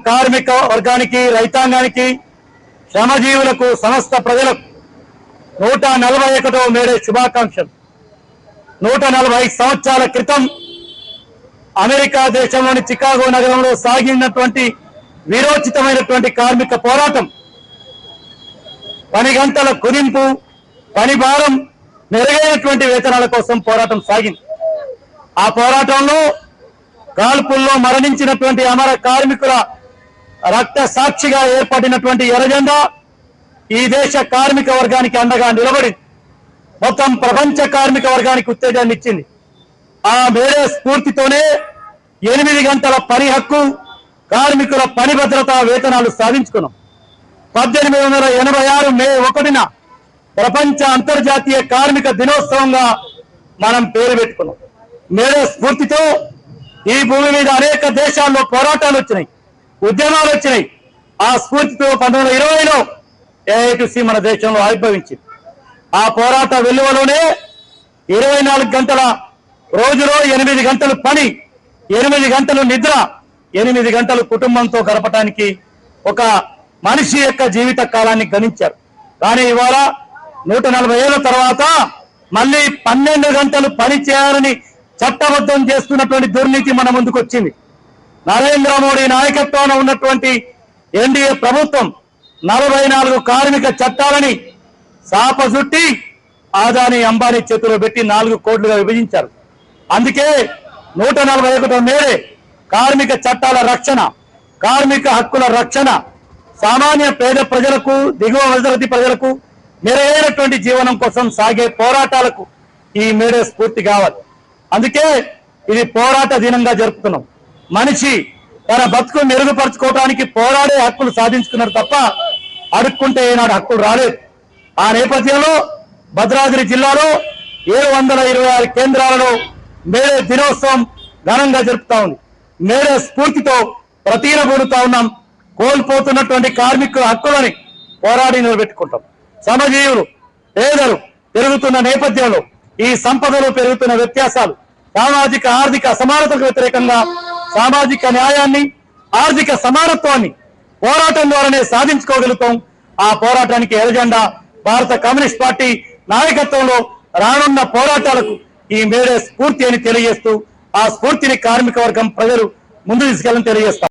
కార్మిక వర్గానికి, రైతాంగానికి, శ్రమజీవులకు, సమస్త ప్రజలకు 141వ మేడే శుభాకాంక్షలు. 140 సంవత్సరాల క్రితం అమెరికా దేశంలోని చికాగో నగరంలో సాగినటువంటి వీరోచితమైనటువంటి కార్మిక పోరాటం పని గంటల కుదింపు, పని భారం, మెరుగైనటువంటి వేతనాల కోసం పోరాటం సాగింది. ఆ పోరాటంలో కాల్పుల్లో మరణించినటువంటి అమర కార్మికుల రక్త సాక్షిగా ఏర్పడినటువంటి ఎర్రజెండా ఈ దేశ కార్మిక వర్గానికి అండగా నిలబడింది. మొత్తం ప్రపంచ కార్మిక వర్గానికి ఉత్తేజాన్ని ఇచ్చింది. ఆ మేడే స్ఫూర్తితోనే 8 గంటల పని హక్కు, కార్మికుల పని భద్రత, వేతనాలు సాధించుకున్నాం. 1886 మే 1న ప్రపంచ అంతర్జాతీయ కార్మిక దినోత్సవంగా మనం పేరు పెట్టుకున్నాం. మేడే స్ఫూర్తితో ఈ భూమి మీద అనేక దేశాల్లో పోరాటాలు వచ్చినాయి, ఉద్యమాలు వచ్చినాయి. ఆ స్ఫూర్తితో 1920లో ఏఐటిసి మన దేశంలో ఆవిర్భవించింది. ఆ పోరాట వెలువలోనే 24 గంటల రోజులో 8 గంటలు పని, 8 గంటలు నిద్ర, 8 గంటలు కుటుంబంతో గడపడానికి ఒక మనిషి యొక్క జీవిత కాలాన్ని గణించారు. కానీ ఇవాళ 140 ఏళ్ల తర్వాత మళ్ళీ 12 గంటలు పని చేయాలని చట్టబద్ధం చేస్తున్నటువంటి దుర్నీతి మన ముందుకు వచ్చింది. నరేంద్ర మోడీ నాయకత్వాన ఉన్నటువంటి ఎన్డీఏ ప్రభుత్వం 44 కార్మిక చట్టాలని సాపజుట్టి ఆదాని, అంబానీ చేతిలో పెట్టి 4 కోట్లుగా విభజించారు. అందుకే 141వ మేడే కార్మిక చట్టాల రక్షణ, కార్మిక హక్కుల రక్షణ, సామాన్య పేద ప్రజలకు, దిగువ మధ్యతరగతి ప్రజలకు మెరుగైనటువంటి జీవనం కోసం సాగే పోరాటాలకు ఈ మేడే స్ఫూర్తి కావాలి. అందుకే ఇది పోరాట దినంగా జరుపుతున్నాం. మనిషి తన బతుకు మెరుగుపరచుకోవడానికి పోరాడే హక్కులు సాధించుకున్నారు తప్ప అడుక్కుంటే ఏనాడు హక్కులు రాలేదు. ఆ నేపథ్యంలో భద్రాద్రి జిల్లాలో 726 కేంద్రాలలో మేడే దినోత్సవం ఘనంగా జరుపుతా ఉంది. మేడే స్ఫూర్తితో ప్రతినబూడుతా ఉన్నాం. కోల్పోతున్నటువంటి కార్మికుల హక్కులని పోరాడి నిలబెట్టుకుంటాం. శ్రమజీవులు, పేదలు పెరుగుతున్న నేపథ్యంలో, ఈ సంపదలో పెరుగుతున్న వ్యత్యాసాలు, సామాజిక ఆర్థిక అసమానతలకు వ్యతిరేకంగా సామాజిక న్యాయాన్ని, ఆర్థిక సమానత్వాన్ని పోరాటం ద్వారానే సాధించుకోగలుగుతాం. ఆ పోరాటానికి ఎర్రజెండా భారత కమ్యూనిస్ట్ పార్టీ నాయకత్వంలో రానున్న పోరాటాలకు ఈ మేడే స్ఫూర్తి అని తెలియజేస్తూ, ఆ స్ఫూర్తిని కార్మిక వర్గం ప్రజలు ముందు తీసుకెళ్ళని తెలియజేస్తారు.